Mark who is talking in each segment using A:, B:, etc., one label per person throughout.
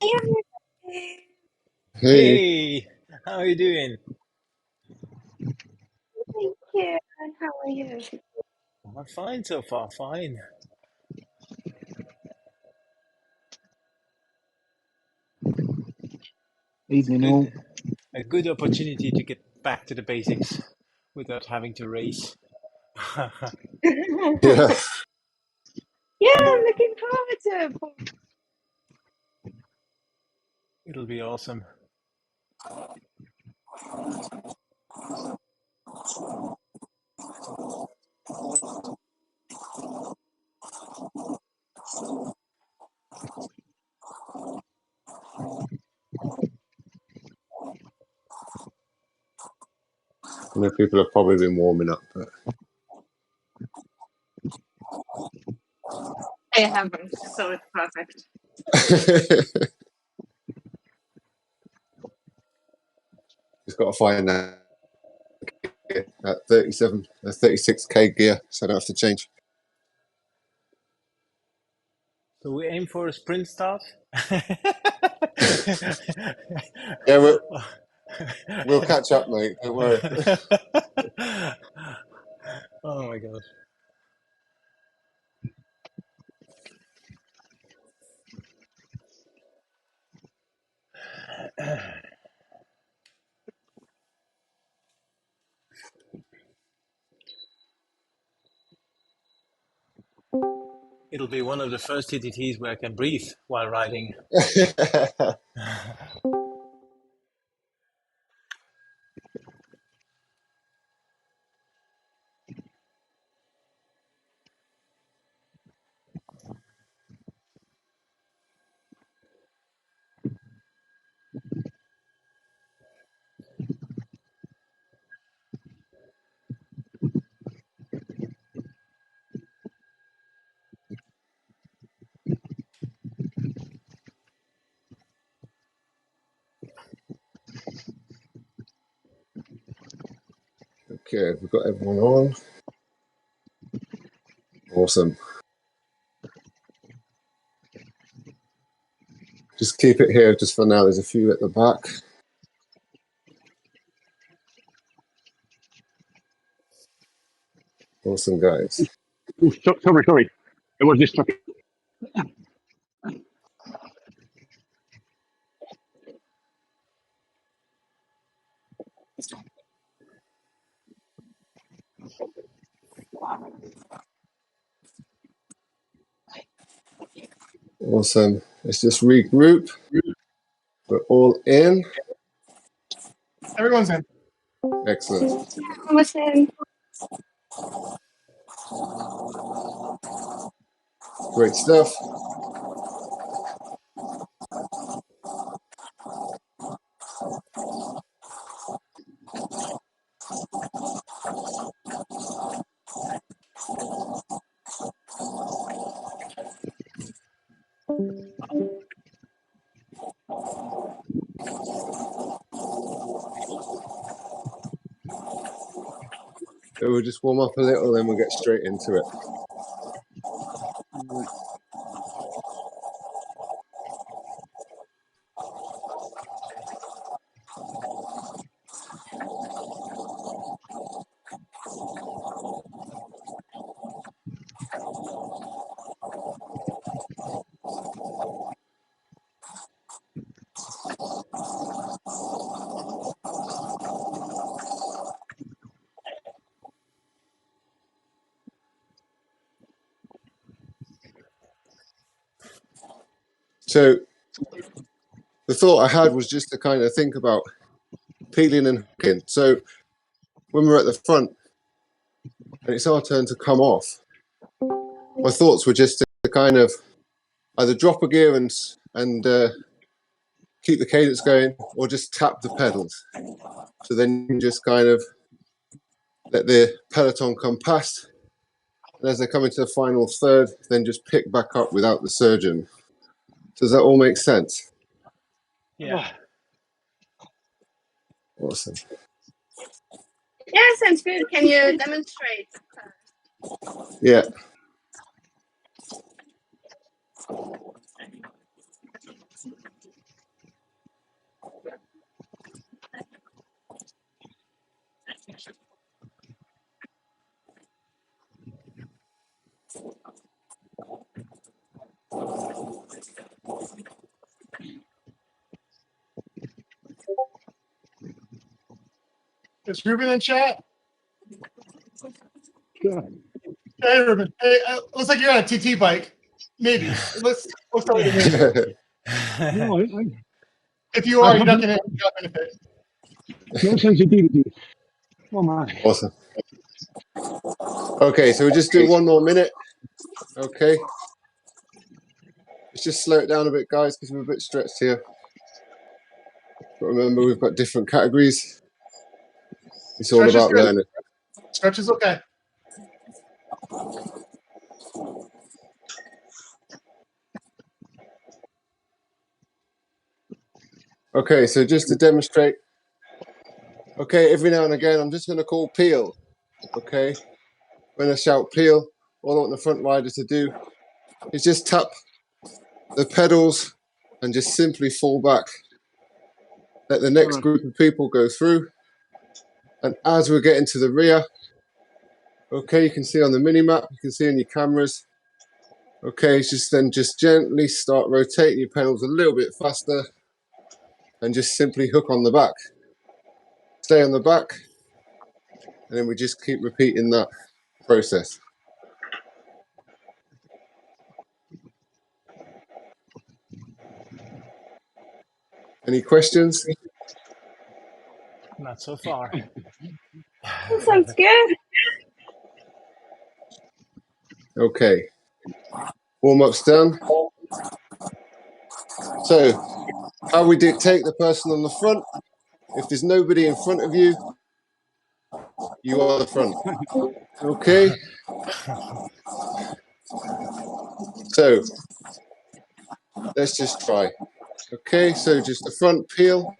A: Hey, everybody.
B: Hey,
C: Hey, how are you doing?
A: Thank you. And how are you?
C: I'm fine so far, fine. It's
B: evening all.
C: a good opportunity to get back to the basics without having to race.
B: Yeah,
A: Yeah, I'm looking forward to it.
C: It'll be awesome.
B: I know people have probably been warming up, but
A: I haven't, so it's perfect.
B: just got to find that at 37, 36K gear, so I don't have to change.
C: So we aim for a sprint start.
B: Yeah, we'll catch up, mate. Don't worry.
C: Oh my gosh. It'll be one of the first TTTs where I can breathe while riding.
B: Okay, we've got everyone on. Awesome. Just keep it here just for now. There's a few at the back. Awesome, guys.
D: Oh, sorry. It was this topic.
B: Awesome. Let's just regroup. We're all in.
D: Everyone's in.
B: Excellent.
A: Listen,
B: Great stuff. So we'll just warm up a little, then we'll get straight into it. So the thought I had was just to kind of think about peeling and hooking. So when we're at the front and it's our turn to come off, my thoughts were just to kind of either drop a gear and keep the cadence going, or just tap the pedals. So then you can just kind of let the peloton come past, and as they come into the final third, then just pick back up without the surgeon. Does that all make sense?
C: Yeah.
B: Awesome.
A: yeah, sounds good. Can you demonstrate?
B: Yeah.
D: Is Ruben in chat? God.
B: Hey,
D: Ruben. Hey, looks like you're on a TT bike. Maybe. Let's start with the
C: No,
D: If you are, you're not going to benefit.
C: no sensitivity. Oh my.
B: Awesome. Okay, so we'll just do one more minute. Okay. Let's just slow it down a bit, guys, because we're a bit stretched here. But remember, we've got different categories. It's all
D: Stretch is
B: about
D: good.
B: learning.
D: Stretch is okay.
B: Okay, so just to demonstrate. Okay, every now and again, I'm just going to call peel. Okay. When I shout peel, all I want the front rider to do is just tap the pedals and just simply fall back. Let the next group of people go through. And as we're getting to the rear, okay, you can see on the mini map, you can see on your cameras. Okay, just gently start rotating your pedals a little bit faster and just simply hook on the back. Stay on the back, and then we just keep repeating that process. Any questions?
C: Not so far.
A: That sounds good.
B: Okay, warm-up's done. So, how we dictate the person on the front. If there's nobody in front of you, you are the front. Okay. So, let's just try. Okay, so just the front peel.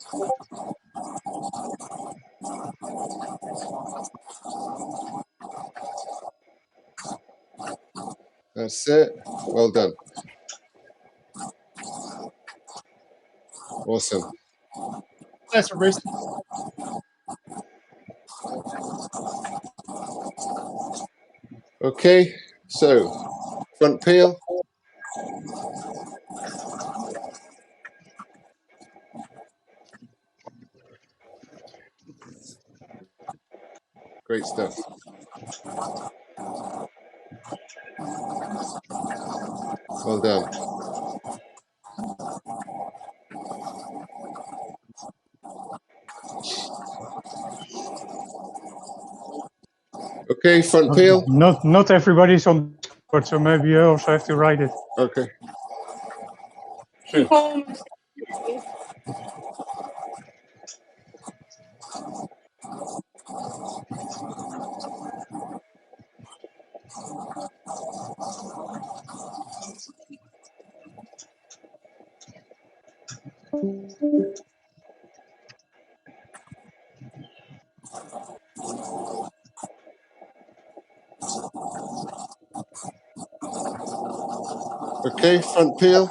B: That's it. Well done. Awesome.
D: Nice for race.
B: Okay, so front peel. Great stuff. Well done. Okay, front peel.
E: Not everybody's on Discord, so maybe you also have to write it.
B: Okay. Sure. Okay, front peel.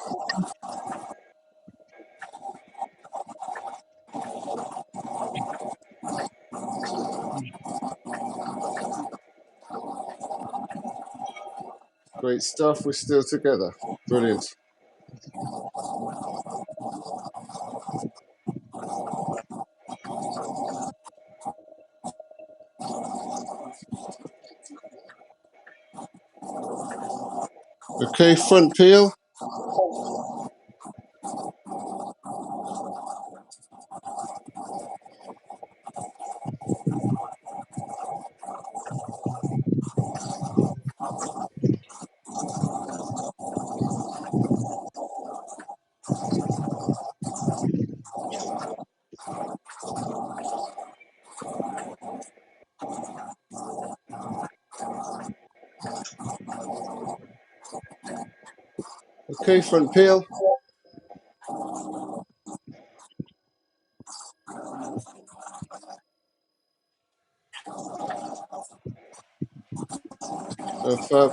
B: Great stuff. We're still together. Brilliant. Okay, front peel. Okay, front peel. Fab.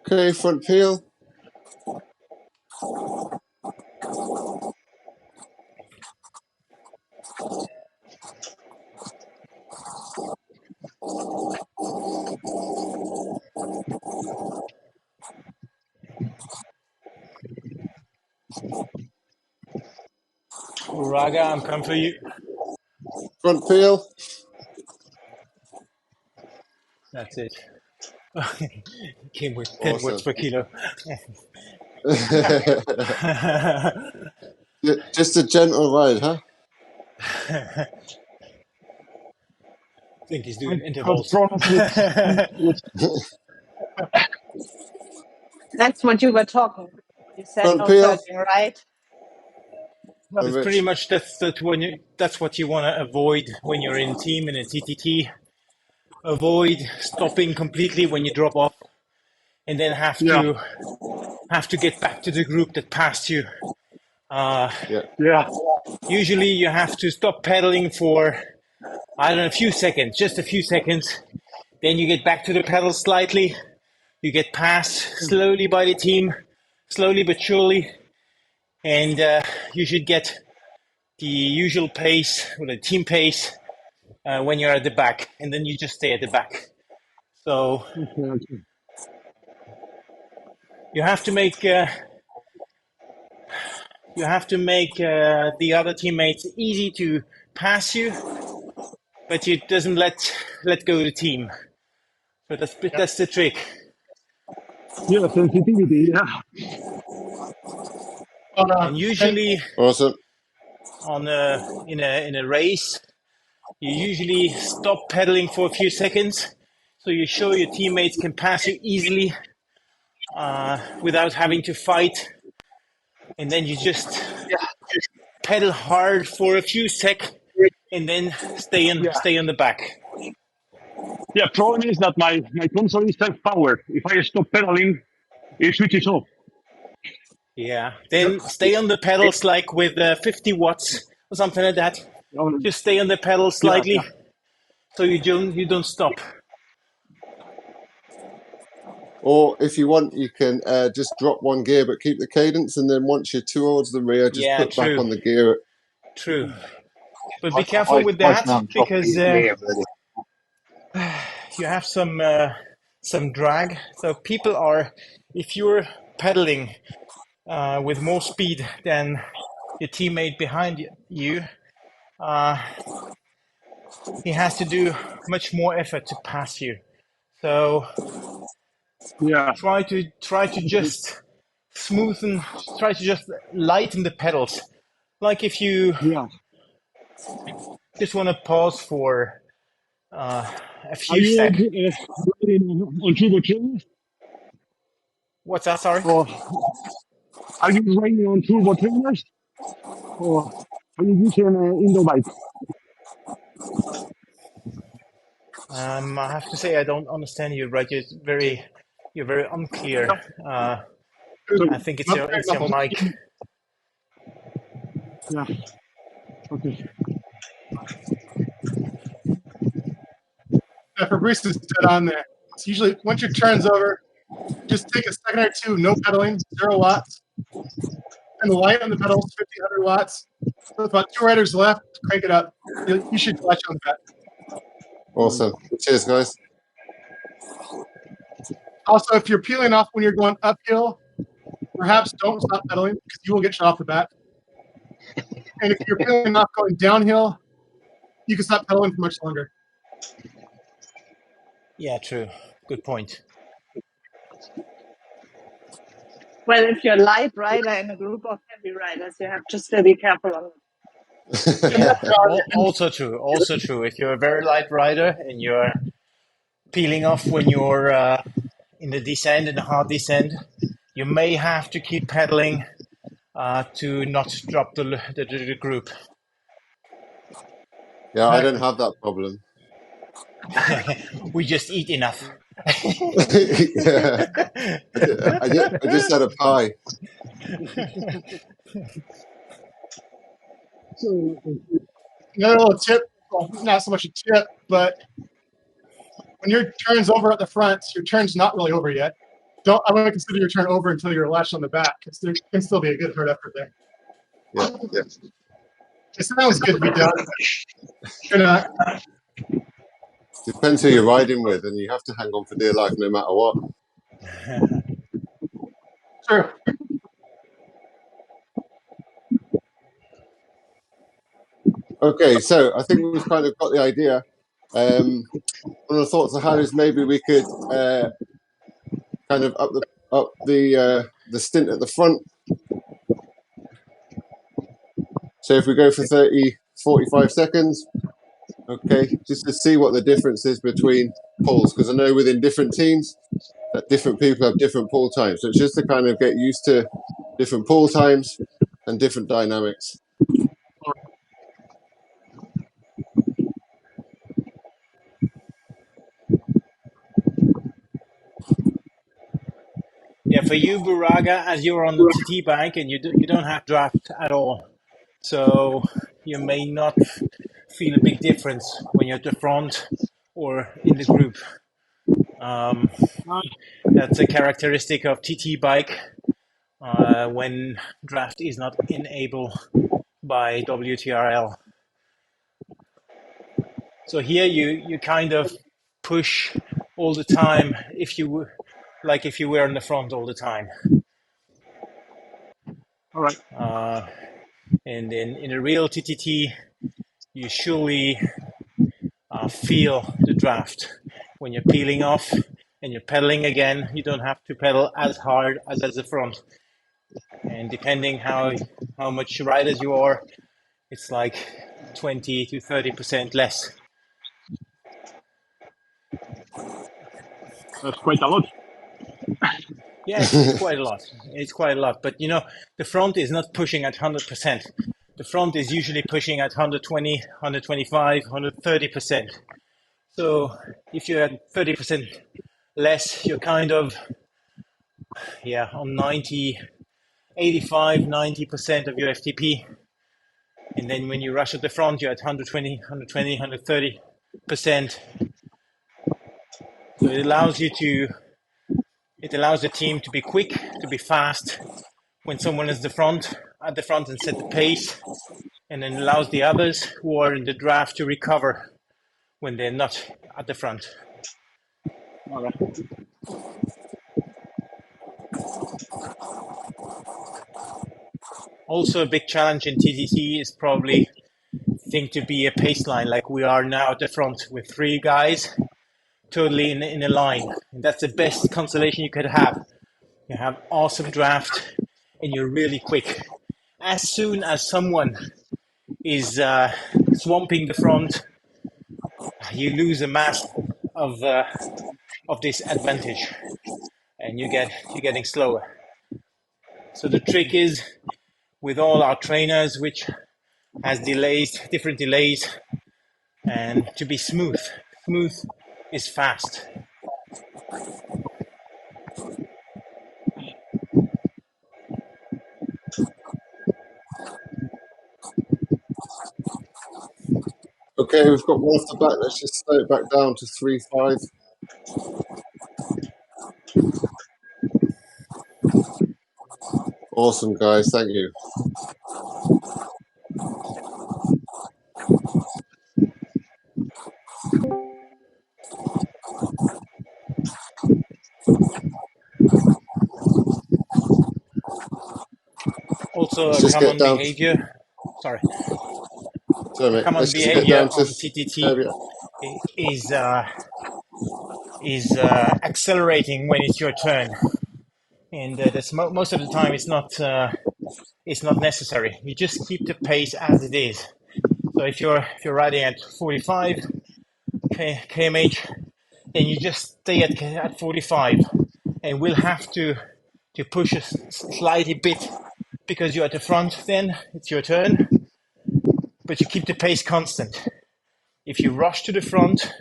B: Okay, front peel.
C: Uraga, I'm coming for you.
B: Front peel.
C: That's it. Came with 10 words
B: Awesome.
C: per kilo.
B: Just a gentle ride, huh?
C: I think he's doing
E: I got
C: intervals.
E: problems with
A: That's what you were talking. You said
B: Front
A: no
B: peel.
A: surging, right?
C: Well,
B: And
C: it's pretty
B: Rich.
C: much that's what you want to avoid when you're in team in a TTT. Avoid stopping completely when you drop off, and then
E: yeah,
C: have to get back to the group that passed you.
B: Yeah.
E: yeah,
C: Usually, you have to stop pedaling for I don't know a few seconds, just a few seconds. Then you get back to the pedal slightly. You get passed slowly by the team, slowly but surely, and you should get the usual pace or the team pace when you're at the back, and then you just stay at the back. So
E: okay.
C: you have to make the other teammates easy to pass you, but it doesn't let go of the team. So that's the trick.
E: Yeah, sensitivity. Yeah,
C: And
D: And
C: usually
B: Awesome.
C: in a race, you usually stop pedaling for a few seconds, so you show your teammates can pass you easily without having to fight, and then you just pedal hard for a few sec, and then
E: yeah,
C: stay on the back.
E: yeah. Problem is that my console is self-powered. If I stop pedaling, it switches off.
C: Yeah. Then stay on the pedals like with 50 watts or something like that. Just stay on the pedals
E: Yeah, yeah,
C: slightly so you don't stop.
B: Or if you want, you can just drop one gear but keep the cadence, and then once you're towards the rear, just
C: Yeah,
B: put back
C: true,
B: on the gear.
C: true. But be careful with that because you have some drag. So people are, if you're pedaling with more speed than your teammate behind you, uh, he has to do much more effort to pass you. So
E: yeah,
C: try to just smoothen, try to just lighten the pedals. Like if you
E: yeah.
C: just want to pause for a
E: Are
C: few
E: you
C: sec.
E: riding on turbo trailers,
C: What's that? Sorry.
E: or are you riding on turbo trailers, or are you using an indoor bike?
C: I have to say I don't understand you. Right, you're very unclear.
E: So,
C: I think it's your mic.
E: yeah, okay.
D: Fabrice is dead on there. It's usually once your turn's over, just take a second or two, no pedaling, 0 watts, and the light on the pedals, 1,500 watts. With about 2 riders left, crank it up. You should watch on that.
B: Awesome. Cheers, guys.
D: Also, if you're peeling off when you're going uphill, perhaps don't stop pedaling because you will get shot off the bat. And if you're peeling off going downhill, you can stop pedaling for much longer.
C: Yeah, true. Good point.
A: Well, if you're a light rider in a group of heavy riders, you have to still be careful on it.
C: Yeah, also true. Also true. If you're a very light rider and you're peeling off when you're in the descent, in the hard descent, you may have to keep pedaling to not drop the group.
B: Yeah, I don't have that problem.
C: We just eat enough.
B: Yeah. I just had a pie.
D: Another little tip, well, not so much a tip, but when your turn's over at the front, your turn's not really over yet. I wouldn't consider your turn over until you're latched on the back. There can still be a good hard effort there.
B: Yeah.
D: It sounds good to be done. You're not.
B: Depends who you're riding with, and you have to hang on for dear life no matter what.
D: Sure.
B: Okay, so I think we've kind of got the idea. One of the thoughts I had is maybe we could kind of up the stint at the front. So if we go for 30, 45 seconds, okay, just to see what the difference is between pulls, because I know within different teams that different people have different pull times. So it's just to kind of get used to different pull times and different dynamics.
C: Yeah, for you, Buraga, as you're on the TT bike and you don't have draft at all, so you may not feel a big difference when you're at the front or in the group. Um, that's a characteristic of TT bike when draft is not enabled by WTRL. So here you kind of push all the time if you if you were in the front all the time.
E: All right.
C: And in a real TTT, you surely feel the draft when you're peeling off and you're pedaling again. You don't have to pedal as hard as at the front, and depending how much riders you are, it's like 20 to 30% less.
E: That's quite a lot.
C: Yeah, it's quite a lot. It's quite a lot. But you know, the front is not pushing at 100%. The front is usually pushing at 120, 125, 130%. So if you're at 30% less, you're kind of, on 90, 85, 90% of your FTP. And then when you rush at the front, you're at 120, 120, 130%. So it allows the team to be quick, to be fast when someone is at the front and set the pace, and then allows the others who are in the draft to recover when they're not at the front.
E: All right.
C: Also, a big challenge in TTT is probably think to be a pace line like we are now at the front with three guys totally in a line. And that's the best consolation you could have. You have awesome draft and you're really quick. As soon as someone is swamping the front, you lose a mass of this advantage, and you're getting slower. So the trick is with all our trainers, which has different delays, and to be smooth. Smooth is fast.
B: Okay, we've got one off the back. Let's just slow it back down to 3.5. Awesome, guys. Thank you.
C: Also,
B: Let's
C: a
B: just get
C: common
B: down to,
C: behavior. Sorry,
B: sorry,
C: a
B: mate.
C: common
B: Let's just get
C: behavior
B: down to,
C: on TTT is accelerating when it's your turn, and that's most of the time it's not necessary. You just keep the pace as it is. So if you're riding at 45 kmh, then you just stay at 45, and we'll have to push a slightly bit because you're at the front. Then it's your turn, but you keep the pace constant. If you rush to the front,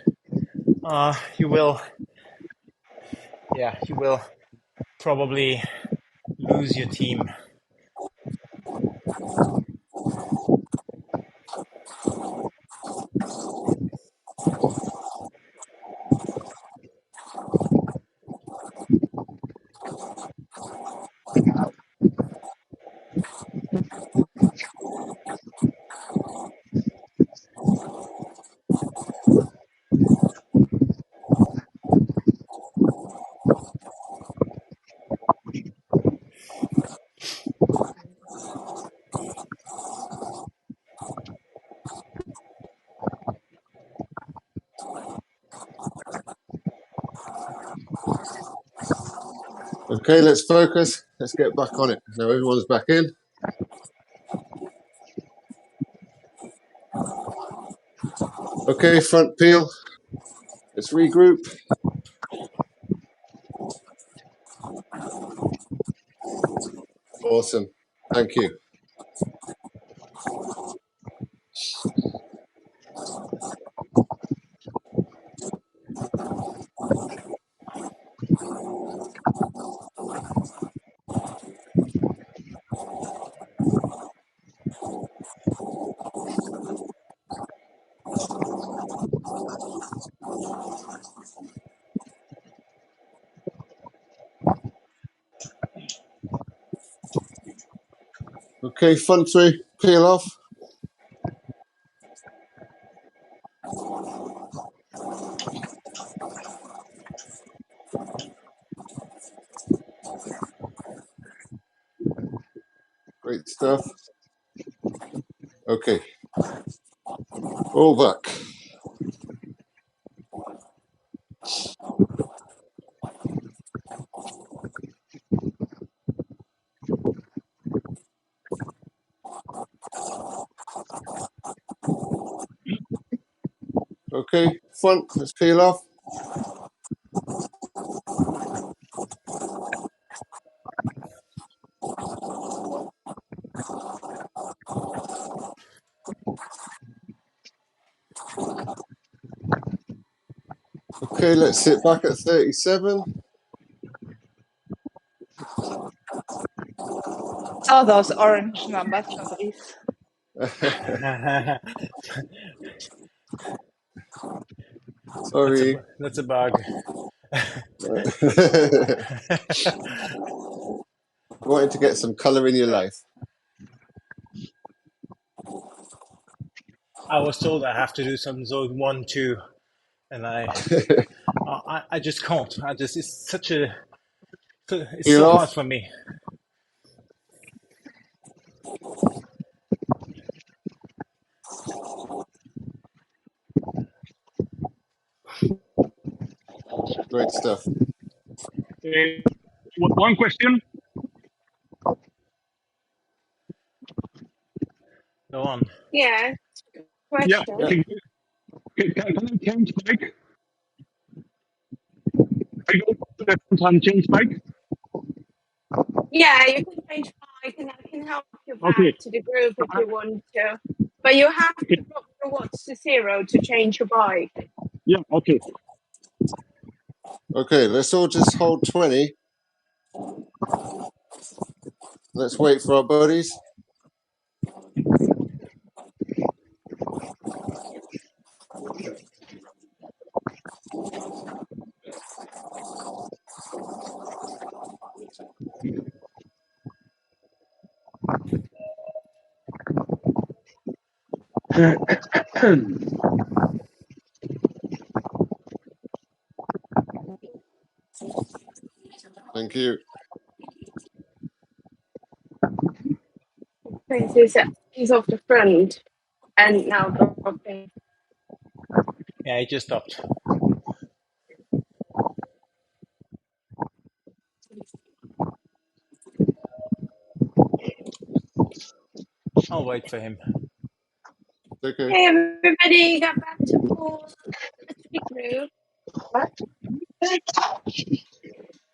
C: you will probably lose your team.
B: Okay, let's focus. Let's get back on it. Now everyone's back in. Okay, front peel. Let's regroup. Awesome. Thank you. Okay, front three, peel off. Great stuff. Okay, all back. Okay, front, let's peel off. Okay, let's sit back at 37.
A: Oh, those orange numbers, Fabrice.
B: Sorry.
C: That's a bug.
B: Wanting to get some color in your life.
C: I was told I have to do some zone 1, 2, and I just can't. It's such a, it's
B: Peel
C: so hard
B: off.
C: for me.
B: Great stuff.
E: One question.
C: Go on.
F: Yeah,
E: Yeah.
F: question.
E: Can I change bike? I go to the front and change bike.
F: Yeah, you can change bike and I can help you back
E: Okay.
F: to the group if you want to. But you have
E: Okay.
F: to drop your watts to 0 to change your bike.
E: Yeah. Okay.
B: Okay, let's all just hold 20. Let's wait for our buddies. Thank you.
F: Prince is off the front and now dropping.
C: Yeah, it just stopped. I'll wait for him.
B: Okay.
F: Hey everybody, got back to full group.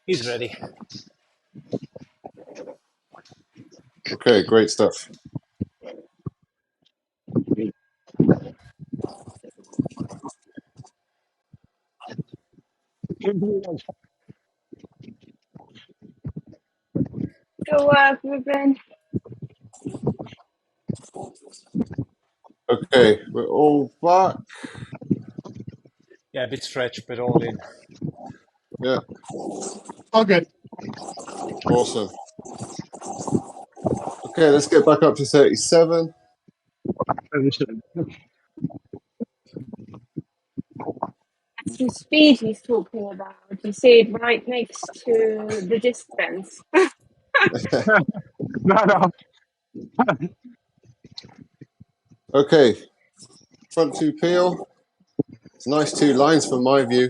C: He's ready.
B: Okay, great stuff.
F: Good work, Ruben.
B: Okay, we're all back.
C: Yeah, a bit stretched, but all in.
B: Yeah,
D: All good.
B: awesome. Okay, let's get back up to 37.
F: That's the speed he's talking about. You see it right next to the distance.
E: No.
B: Okay, front two peel. It's nice 2 lines from my view.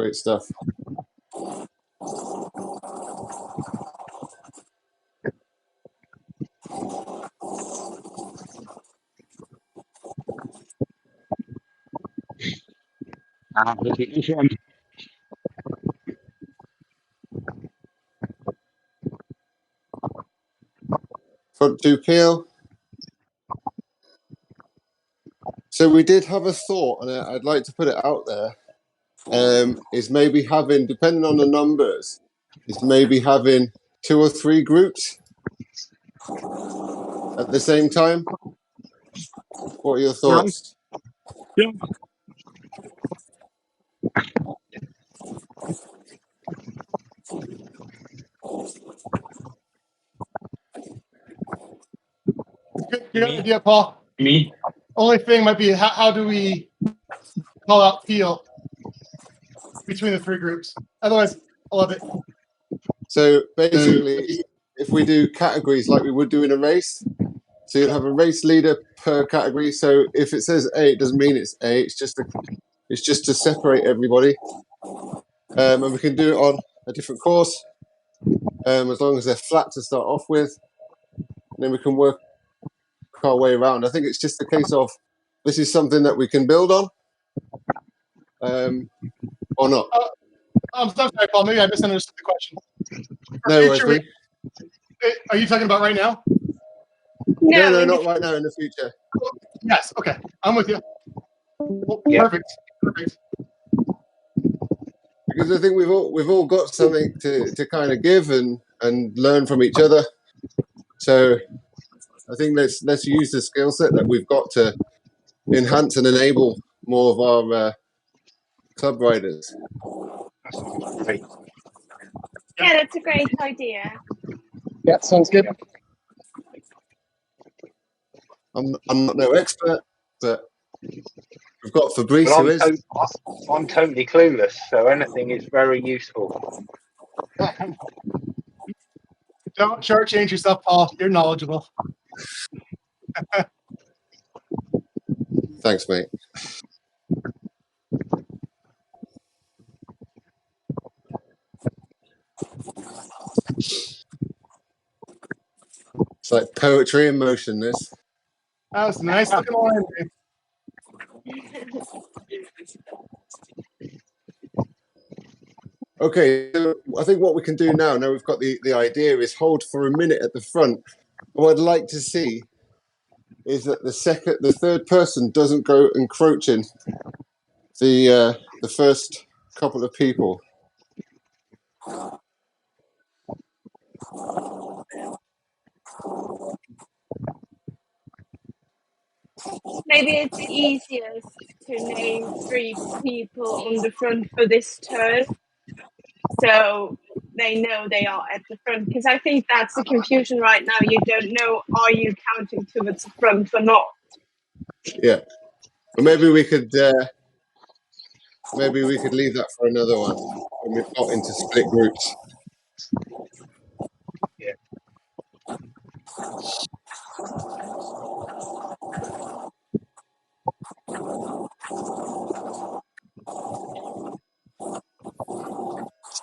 B: Great stuff. Front two peel. So we did have a thought, and I'd like to put it out there, is maybe having, depending on the numbers, is maybe having 2 or 3 groups at the same time. What are your thoughts?
E: Yeah.
D: Good idea, Paul.
E: Me?
D: Only thing might be how do we call out feel between the 3 groups? Otherwise, I love it.
B: So basically, if we do categories like we would do in a race, so you'll have a race leader per category. So if it says A, it doesn't mean it's A. It's just to separate everybody, and we can do it on a different course, as long as they're flat to start off with, and then we can work our way around. I think it's just a case of this is something that we can build on, or not.
D: I'm sorry, Paul. Maybe I misunderstood the question.
B: No worries, mate.
D: Are you talking about right now?
B: No, not right now. In the future.
D: Yes. Okay, I'm with you.
G: Yeah.
D: Perfect.
B: Because I think we've all got something to kind of give and learn from each other. So I think let's use the skill set that we've got to enhance and enable more of our club riders.
F: Yeah, that's a great idea.
D: Yeah, sounds good.
B: I'm not no expert, but we've got Fabrice
G: Well,
B: who is.
G: I'm totally clueless, so anything is very useful.
D: Don't shortchange yourself, Paul. You're knowledgeable.
B: Thanks, mate. It's like poetry in motion, this.
D: That was a nice looking line.
B: Okay, so I think what we can do now we've got the idea, is hold for a minute at the front. What I'd like to see is that the third person doesn't go encroaching the first couple of people.
F: Maybe it's easiest to name 3 people on the front for this turn, so they know they are at the front. Because I think that's the confusion right now. You don't know, are you counting towards the front or not?
B: Yeah, or maybe we could leave that for another one when we've got into split groups.
G: Yeah.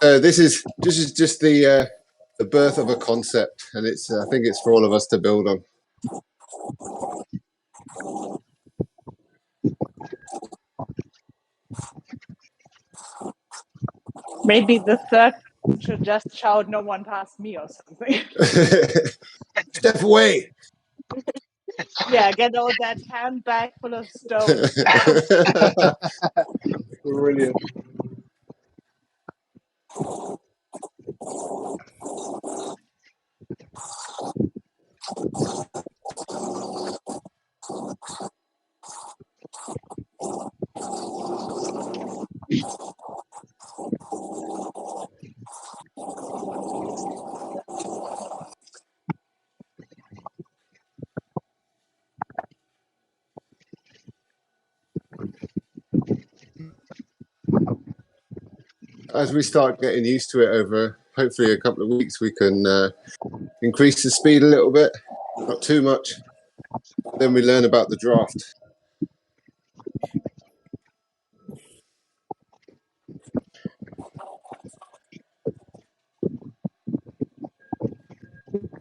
B: So this is just the birth of a concept, and it's I think it's for all of us to build on.
A: Maybe the third should just shout, "No one past me" or something.
B: Step away.
A: Yeah, get all that handbag full of stones.
G: Brilliant.
B: As we start getting used to it over hopefully a couple of weeks, we can increase the speed a little bit, not too much. Then we learn about the draft.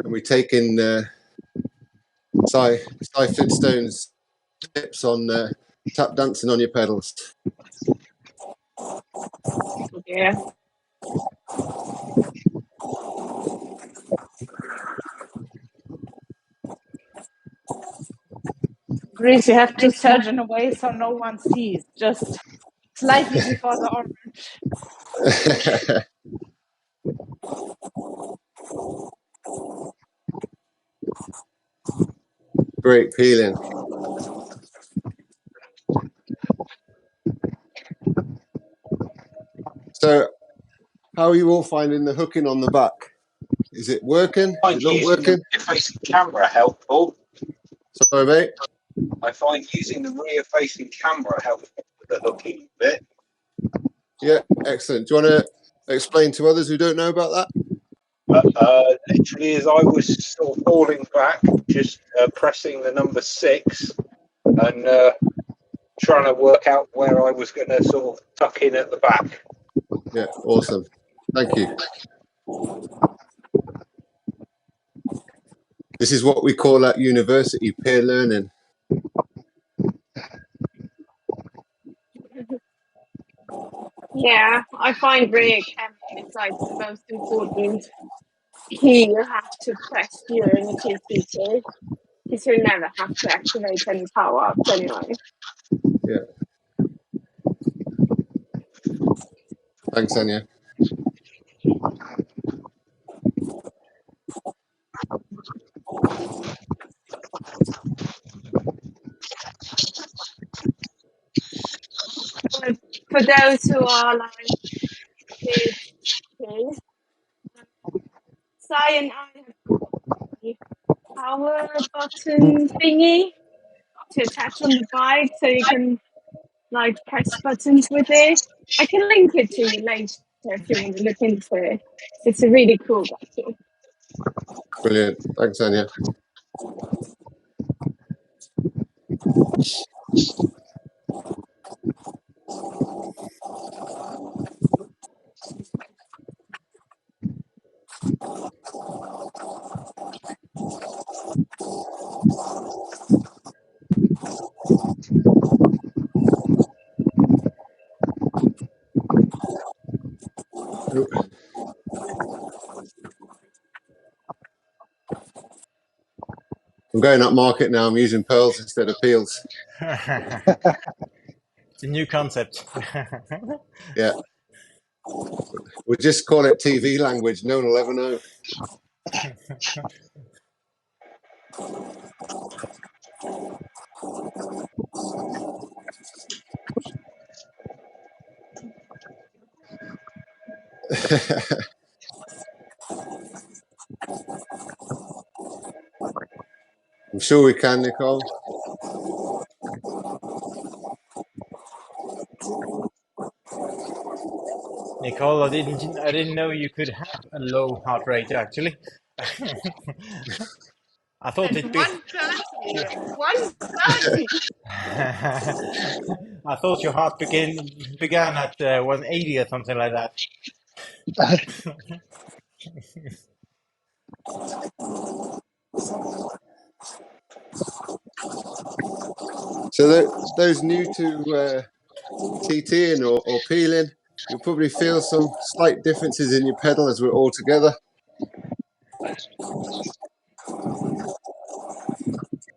B: and we take in Cy Flintstone's tips on tap dancing on your pedals.
F: Yeah.
A: Greece, you have to search in a way so no one sees, just slightly before the orange.
B: Great peeling. So, how are you all finding the hooking on the back? Is it working? Is it not working?
G: Rear-facing camera helpful.
B: Sorry, mate.
G: I find using the rear-facing camera helpful with the hooking bit.
B: Yeah, excellent. Do you want to explain to others who don't know about that?
G: Literally, as I was sort of falling back, just pressing the number 6 and trying to work out where I was going to sort of tuck in at the back.
B: Yeah, awesome. Thank you. This is what we call at university peer learning.
F: Yeah, I find rear camera is like the most important key you have to press during a TCT, because you never have to activate any power ups anyway.
B: Yeah. Thanks, Anya.
F: But for those who are like kids, Sai and I have got the power button thingy to attach on the bike, so you can like press buttons with it. I can link it to you later if you want to look into it. It's a really cool gadget.
B: Brilliant. Thanks, Anya. I'm going up market now. I'm using pearls instead of peels.
C: It's a new concept.
B: Yeah. We'll just call it TV language. No one will ever know. I'm sure we can, Nicole.
C: Nicole, I didn't know you could have a low heart rate actually. I thought it'd be.
F: 130. 130.
C: I thought your heart began at 180 or something like that.
B: So those new to TTing or peeling, you'll probably feel some slight differences in your pedal as we're all together.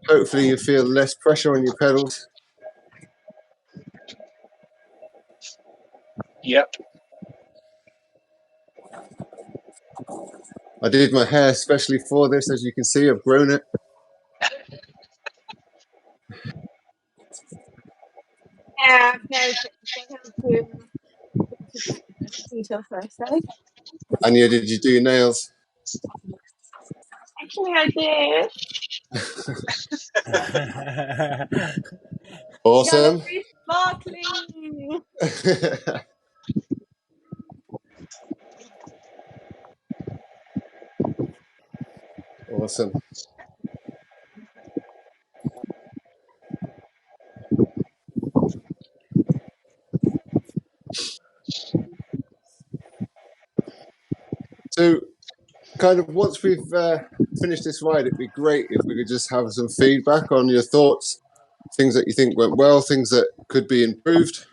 B: Hopefully you feel less pressure on your pedals.
G: Yep.
B: I did my hair especially for this. As you can see, I've grown it.
F: Yeah, no, they help you until Thursday.
B: Anya, did you do your nails?
F: Actually, I did.
B: Awesome.
F: Gotta be sparkling.
B: Awesome. So kind of once we've finished this ride, it'd be great if we could just have some feedback on your thoughts, things that you think went well, things that could be improved,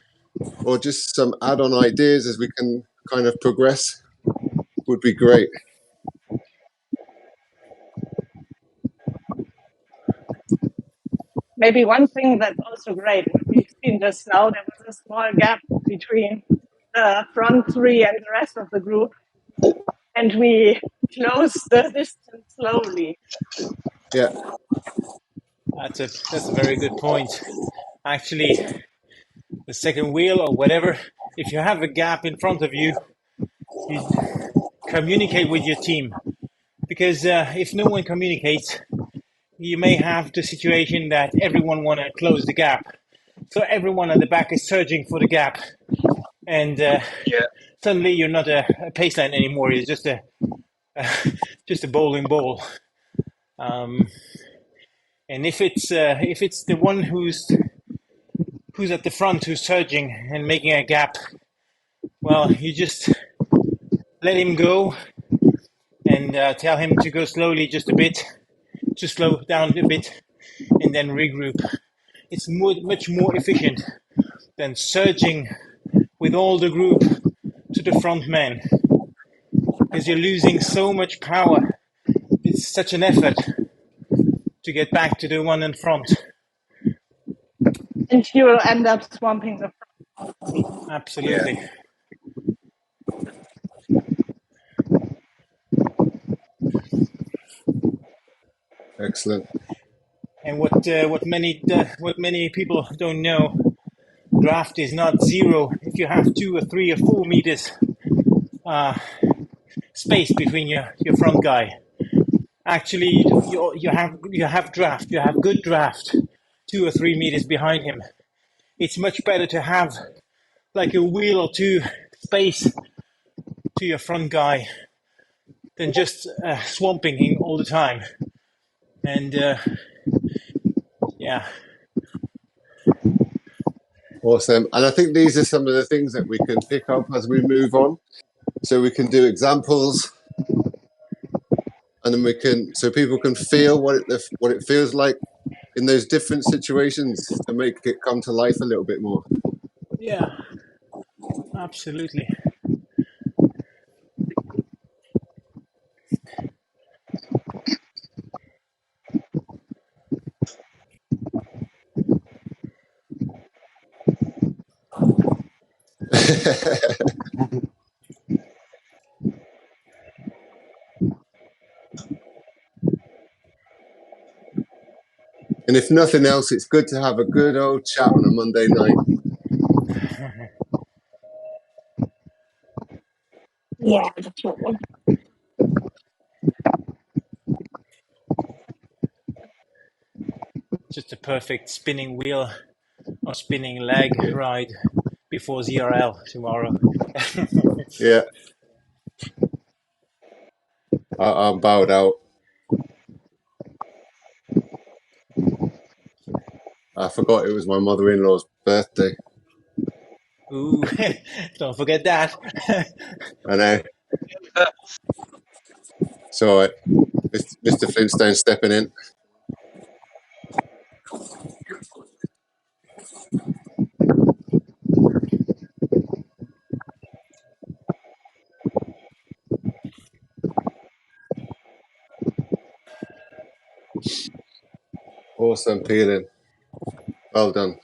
B: or just some add-on ideas as we can kind of progress would be great.
A: Maybe one thing that's also great, what we've seen just now, there was a small gap between the front three and the rest of the group, and we closed the distance slowly.
B: Yeah.
C: That's a very good point. Actually, the second wheel or whatever, if you have a gap in front of you, you communicate with your team. Because if no one communicates, you may have the situation that everyone want to close the gap. So everyone at the back is searching for the gap. And suddenly you're not a pace line anymore. You're just a bowling ball. And if it's the one who's at the front who's surging and making a gap, well, you just let him go and tell him to go slowly just a bit, to slow down a bit, and then regroup. It's much more efficient than surging with all the group to the front man, because you're losing so much power. It's such an effort to get back to the one in front.
A: And you will end up swamping the front.
C: Absolutely.
B: Yeah. Excellent.
C: And what many people don't know, draft is not zero. If you have 2 or 3 or 4 meters space between your front guy, actually you have draft. You have good draft 2 or 3 meters behind him. It's much better to have like a wheel or two space to your front guy than just swamping him all the time. And yeah.
B: Awesome. And I think these are some of the things that we can pick up as we move on. So we can do examples, and then so people can feel what it feels like in those different situations to make it come to life a little bit more.
C: Yeah, absolutely.
B: And if nothing else, it's good to have a good old chat on a Monday night.
F: Yeah, definitely.
C: Just a perfect spinning wheel or spinning leg ride before ZRL tomorrow.
B: Yeah. I'm bowed out. I forgot it was my mother-in-law's birthday.
C: Ooh, don't forget that.
B: I know. It's all right. Mr. Flintstone stepping in. Awesome peeling. Well done.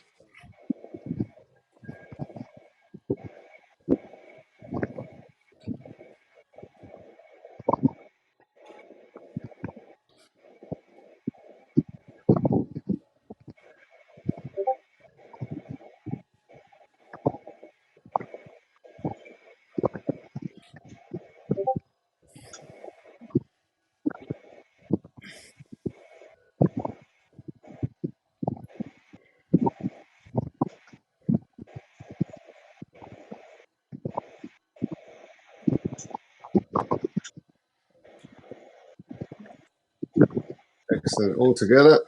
B: Excellent. All together.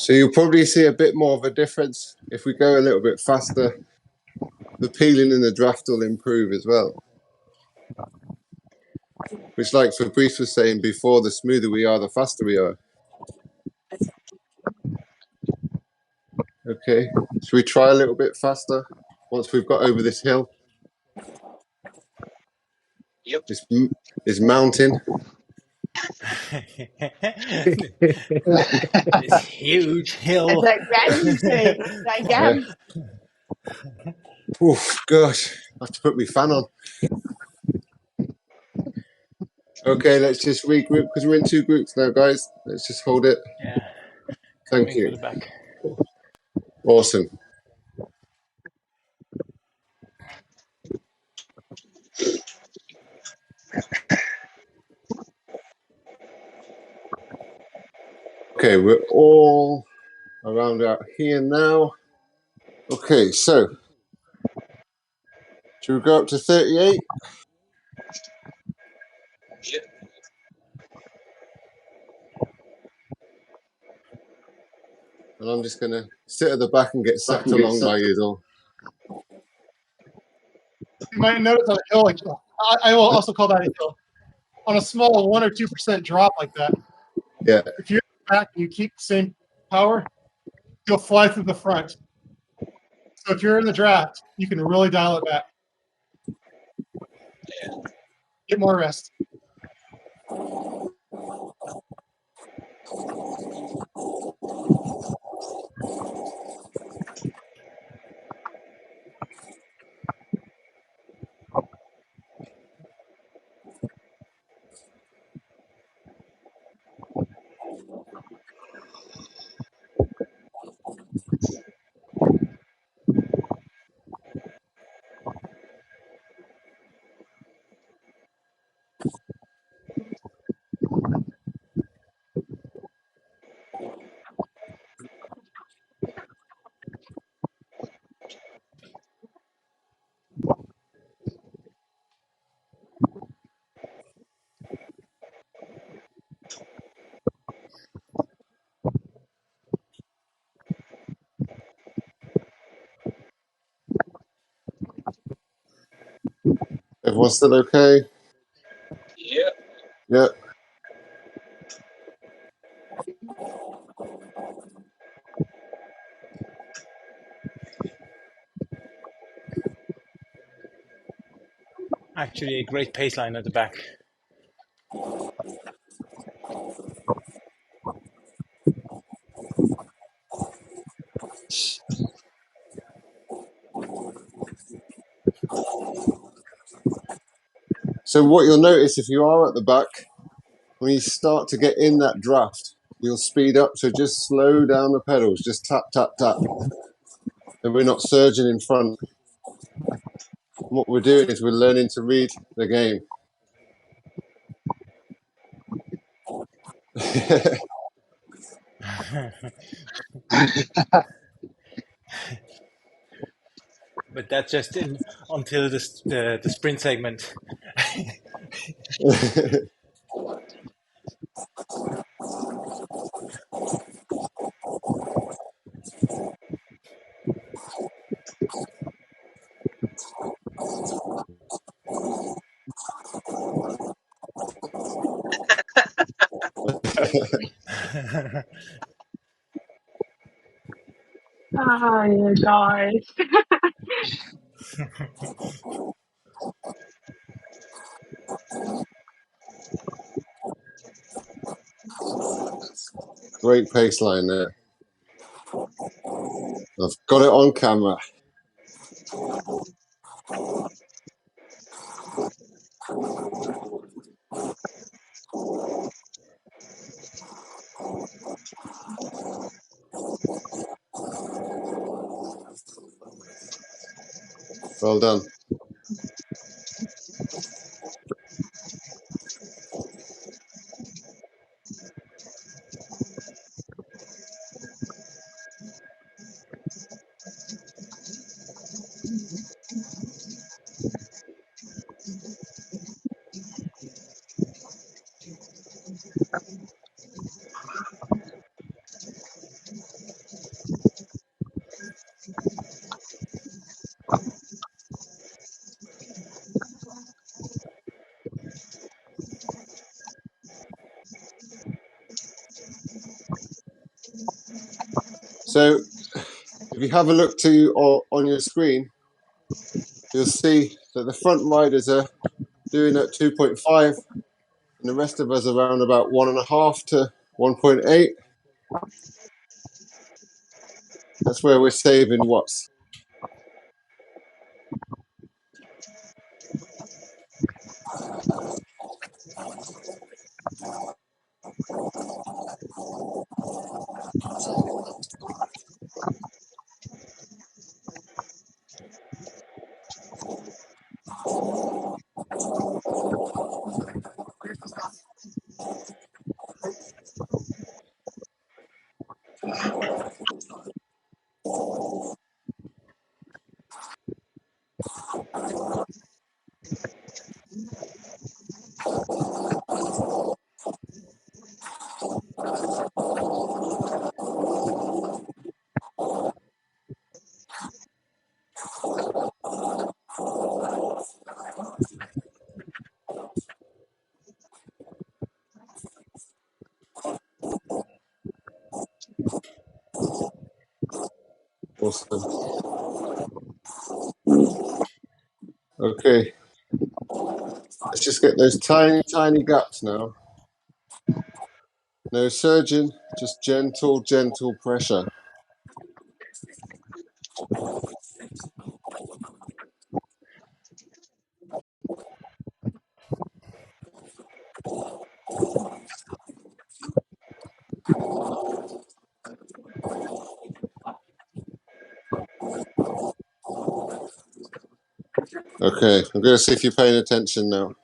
B: So you'll probably see a bit more of a difference if we go a little bit faster. The peeling and the draft will improve as well. Which, like Fabrice was saying before, the smoother we are, the faster we are. Okay, should we try a little bit faster once we've got over this hill?
G: Yep.
B: This mountain.
C: This huge hill.
A: That gap.
B: Oof, gosh, I have to put my fan on. Okay, let's just regroup because we're in two groups now, guys. Let's just hold it.
C: Yeah.
B: Thank
C: Coming for
B: you.
C: the back.
B: Awesome. Okay, we're all around out here now. Okay, so should we go up to 38?
G: Yep.
B: And I'm just going to sit at the back and get sucked along by you all.
D: You might notice on a hill, like I will also call that a hill. On a small 1 or 2% drop like that,
B: Yeah.
D: if you're back and you keep the same power, you'll fly through the front. So if you're in the draft, you can really dial it back. Get more rest.
B: Everyone's still okay?
G: Yep.
B: Yeah.
C: Actually, a great pace line at the back.
B: So what you'll notice if you are at the back, when you start to get in that draft, you'll speed up. So just slow down the pedals, just tap, tap, tap. And we're not surging in front. What we're doing is we're learning to read the game.
C: But that's just until the sprint segment.
F: Oh, you guys.
B: Great pace line there. I've got it on camera. Well done. So if you have a look to on your screen, you'll see that the front riders are doing at 2.5, and the rest of us around about 1.5 to 1.8. That's where we're saving watts. Awesome. Okay, let's just get those tiny, tiny gaps now. No surging, just gentle, gentle pressure. Okay, I'm going to see if you're paying attention now.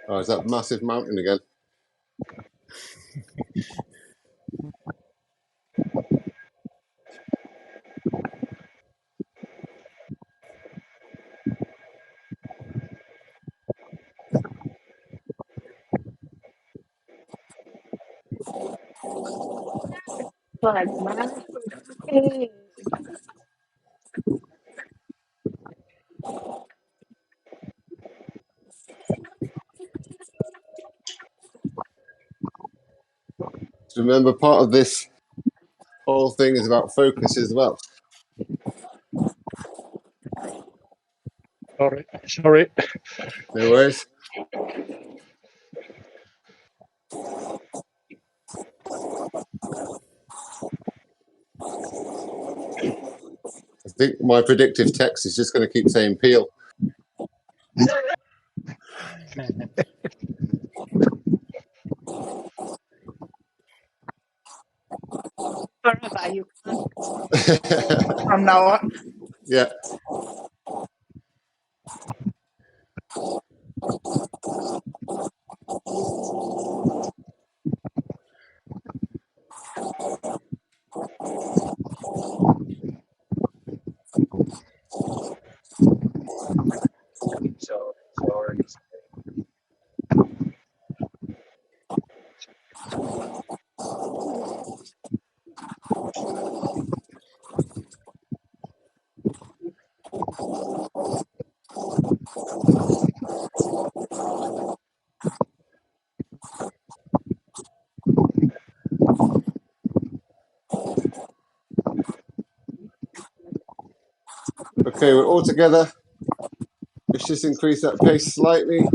B: Oh, is that massive mountain again?
F: But man, okay.
B: So remember, part of this whole thing is about focus as well.
E: Sorry.
B: No worries. I think my predictive text is just going to keep saying peel.
A: Forever, you can't from now on.
B: Yeah.
G: Sorry.
B: Okay, we're all together. Let's just increase that pace slightly.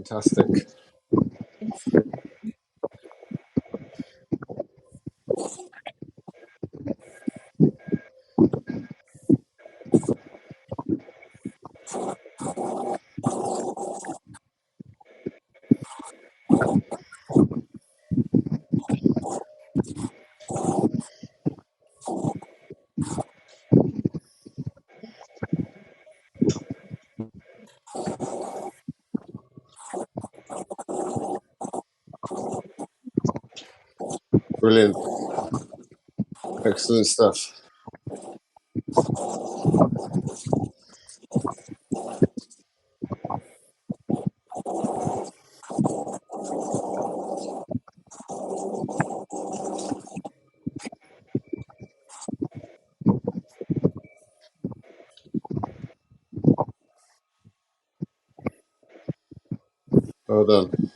B: Fantastic. Brilliant. Excellent stuff. Well done.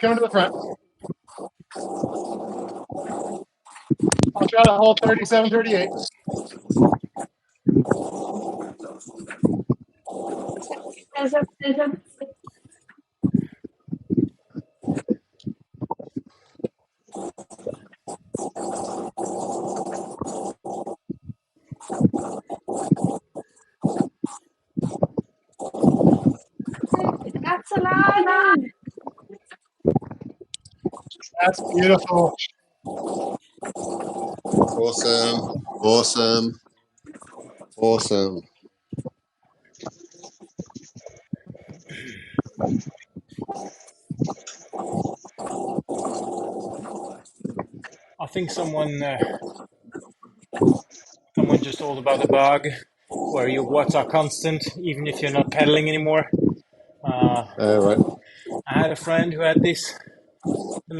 D: Coming to the front. I'll try to hold 37, 38.
F: There's a that's alignment.
D: That's beautiful.
B: Awesome. Awesome. Awesome.
C: I think someone just all about a bug where your watts are constant even if you're not pedaling anymore.
B: Right.
C: I had a friend who had this the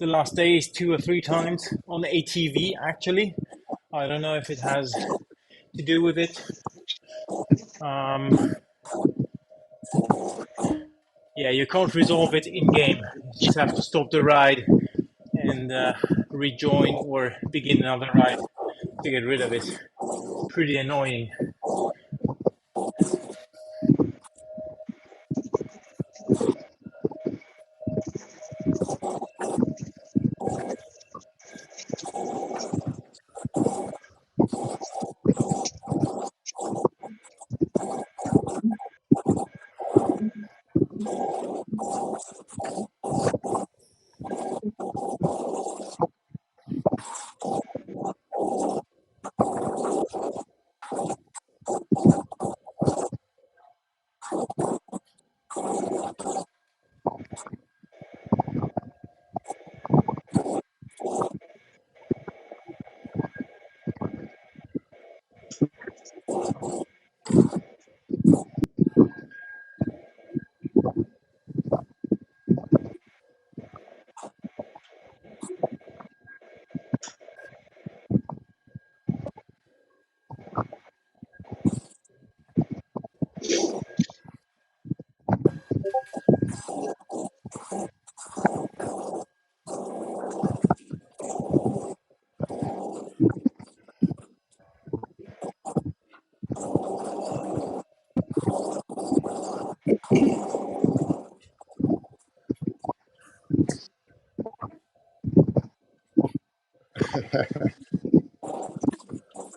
C: last days 2 or 3 times on the ATV actually. I don't know if it has to do with it. Yeah, you can't resolve it in game. You just have to stop the ride and rejoin or begin another ride to get rid of it. Pretty annoying.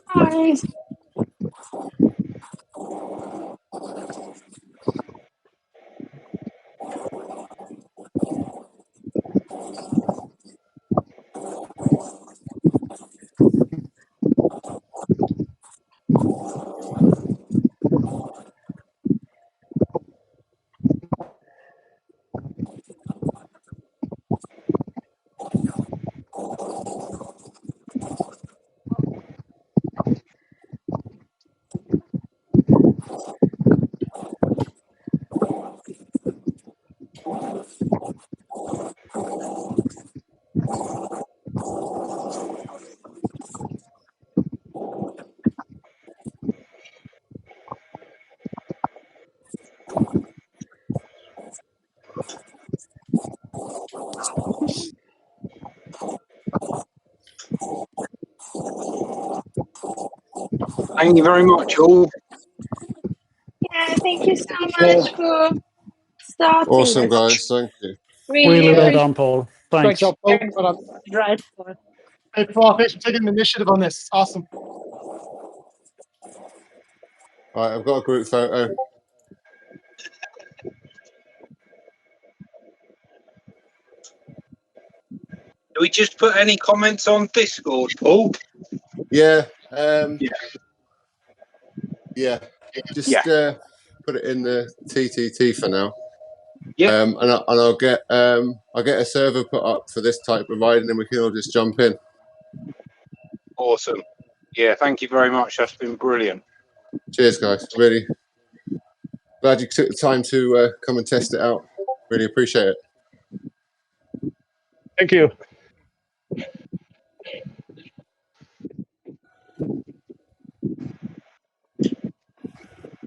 F: Hi.
G: Thank you very much, all.
F: Yeah, thank you so
D: Yeah.
F: much for starting
B: Awesome,
F: this.
B: guys. Thank you.
F: Really
H: Really well
F: appreciate
H: done, Paul.
D: Great
H: Thanks.
D: job, Paul.
A: Thanks.
D: Well done.
A: Right.
D: Hey, Paul, thanks for taking the initiative on this. Awesome.
B: Right, I've got a group photo.
G: Do we just put any comments on Discord, Paul?
B: Yeah.
G: Yeah.
B: Yeah.
G: Yeah.
B: Just put it in the TTT for now.
G: Yep.
B: And I'll get a server put up for this type of ride, and then we can all just jump in.
G: Awesome. Yeah, thank you very much. That's been brilliant.
B: Cheers, guys. Really glad you took the time to come and test it out. Really appreciate it.
E: Thank you.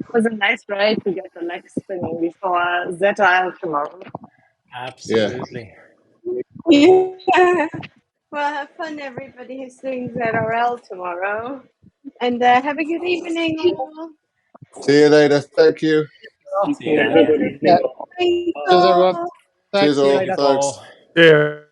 A: It was a nice ride to get the legs spinning before Zeta tomorrow.
C: Absolutely.
F: Yeah. Well, have fun, everybody who's doing ZRL tomorrow. And have a good evening, all.
B: See you later. Thank you.
C: See you later.
D: Yeah.
F: Thanks,
D: Cheers, everyone.
F: all.
D: Thanks.
B: Cheers, all.
C: Thank you,
B: Thanks.
C: Paul.
H: Yeah.